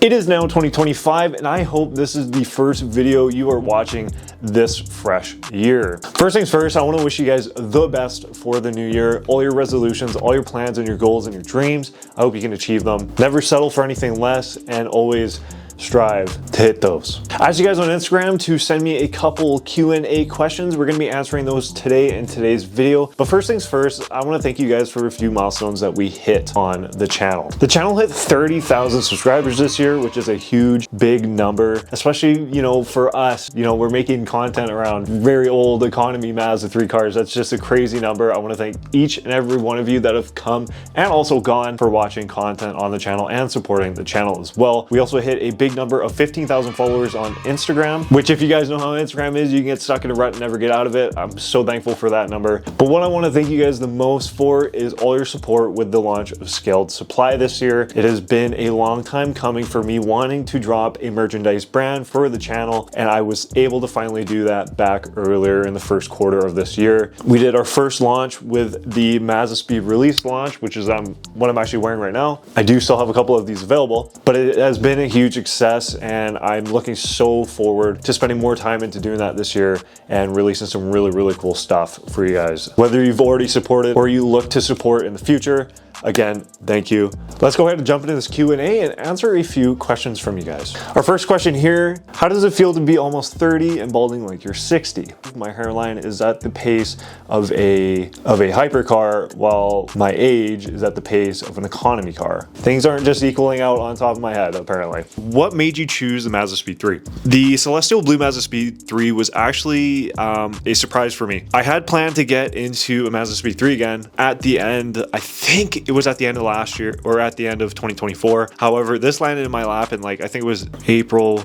It is now 2025, and I hope this is the first video you are watching this fresh year. First things first, I want to wish you guys the best for the new year. All your resolutions, all your plans and your goals and your dreams, I hope you can achieve them. Never settle for anything less, and always strive to hit those. I asked you guys on Instagram to send me a couple Q&A questions. We're going to be answering those today in today's video. But first things first, I want to thank you guys for a few milestones that we hit on the channel. The channel hit 30,000 subscribers this year, which is a huge, big number, especially, for us. We're making content around very old economy Mazda 3 cars. That's just a crazy number. I want to thank each and every one of you that have come and also gone for watching content on the channel and supporting the channel as well. We also hit a big number of 15,000 followers on Instagram, which if you guys know how Instagram is, you can get stuck in a rut and never get out of it. I'm so thankful for that number. But what I want to thank you guys the most for is all your support with the launch of Scaled Supply this year. It has been a long time coming for me wanting to drop a merchandise brand for the channel, and I was able to finally do that back earlier in the first quarter of this year. We did our first launch with the MazdaSpeed release launch, which is what I'm actually wearing right now. I do still have a couple of these available, but it has been a huge success, and I'm looking so forward to spending more time into doing that this year and releasing some really cool stuff for you guys. Whether you've already supported or you look to support in the future, again, thank you. Let's go ahead and jump into this Q&A and answer a few questions from you guys. Our first question here, how does it feel to be almost 30 and balding like you're 60? My hairline is at the pace of a hypercar, while my age is at the pace of an economy car. Things aren't just equaling out on top of my head, apparently. What made you choose the MazdaSpeed 3? The Celestial Blue MazdaSpeed 3 was actually a surprise for me. I had planned to get into a MazdaSpeed 3 again at the end, I think it was at the end of last year or at the end of 2024. However, this landed in my lap in I think it was April,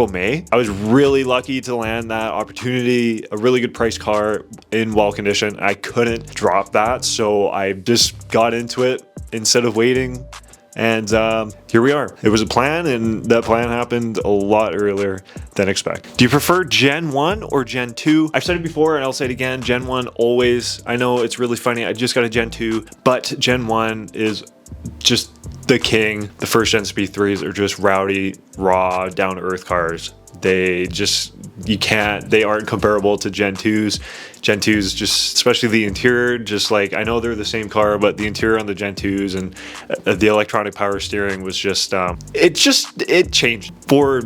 May. I was really lucky to land that opportunity, a really good price car in well condition. I couldn't drop that, so I just got into it instead of waiting. And here we are. It was a plan, and that plan happened a lot earlier than expected. Do you prefer Gen 1 or Gen 2? I've said it before and I'll say it again. Gen 1 always. I know it's really funny. I just got a Gen 2, but Gen 1 is just the king. The first Gen Speed 3s are just rowdy, raw, down-to-earth cars. They aren't comparable to Gen 2s. Gen 2s, just especially the interior, I know they're the same car, but the interior on the Gen 2s and the electronic power steering was just, it changed for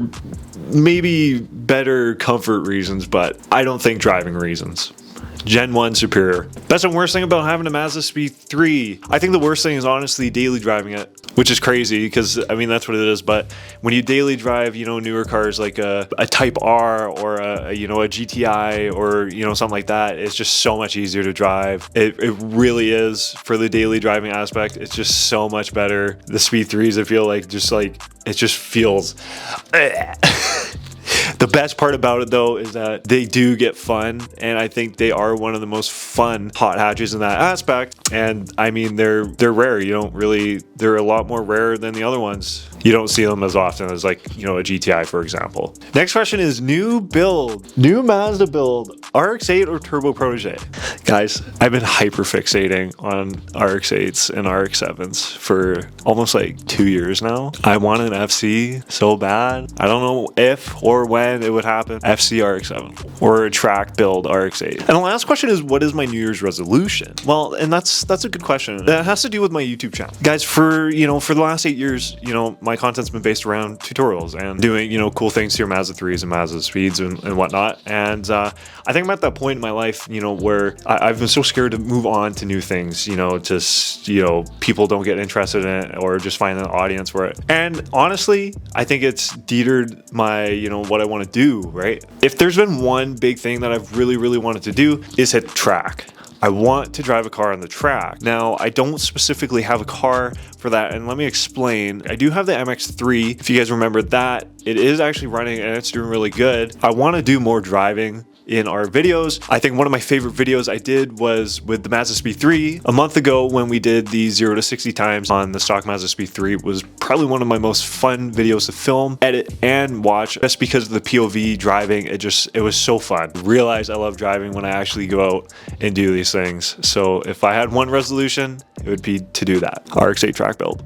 maybe better comfort reasons, but I don't think driving reasons. Gen 1 superior. Best and worst thing about having a MazdaSpeed 3. I think the worst thing is honestly daily driving it, which is crazy because that's what it is. But when you daily drive, newer cars like a Type R or a GTI or something like that, it's just so much easier to drive. It really is for the daily driving aspect. It's just so much better. The Speed 3s, I feel it just feels. The best part about it though is that they do get fun, and I think they are one of the most fun hot hatches in that aspect. And they're rare. They're a lot more rare than the other ones. You don't see them as often as a GTI, for example. Next question is new Mazda build, RX-8 or Turbo Protege? Guys, I've been hyper fixating on RX-8s and RX-7s for almost 2 years now. I want an FC so bad. I don't know if or when it would happen. FC RX-7 or a track build RX-8. And the last question is, what is my New Year's resolution? Well, and that's a good question. That has to do with my YouTube channel. Guys, for the last 8 years, my content's been based around tutorials and doing, cool things to your Mazda 3s and Mazda Speeds and whatnot. And I think I'm at that point in my life, where I've been so scared to move on to new things, people don't get interested in it or just find an audience for it. And honestly, I think it's deterred my, what I want to do, right? If there's been one big thing that I've really wanted to do is hit track. I want to drive a car on the track. Now, I don't specifically have a car for that, and let me explain. I do have the MX-3. If you guys remember that, it is actually running and it's doing really good. I want to do more driving in our videos. I think one of my favorite videos I did was with the MazdaSpeed 3 a month ago when we did the 0 to 60 times on the stock MazdaSpeed 3. It was probably one of my most fun videos to film, edit, and watch just because of the POV driving. It was so fun. I realized I love driving when I actually go out and do these things. So if I had one resolution, it would be to do that. RX-8 track build.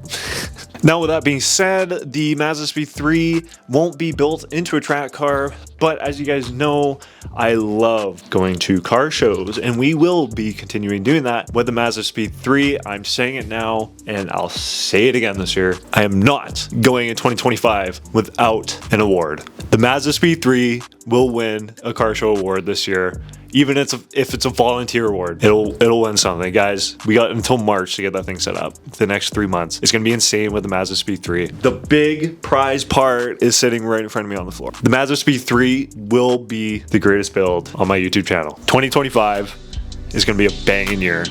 Now, with that being said, the MazdaSpeed 3 won't be built into a track car, but as you guys know, I love going to car shows, and we will be continuing doing that with the MazdaSpeed 3. I'm saying it now, and I'll say it again this year. I am not going in 2025 without an award. The MazdaSpeed 3 will win a car show award this year. Even if it's a volunteer award, it'll win something. Guys, we got until March to get that thing set up. The next 3 months. It's gonna be insane with the MazdaSpeed 3. The big prize part is sitting right in front of me on the floor. The MazdaSpeed 3 will be the greatest build on my YouTube channel. 2025 is gonna be a banging year.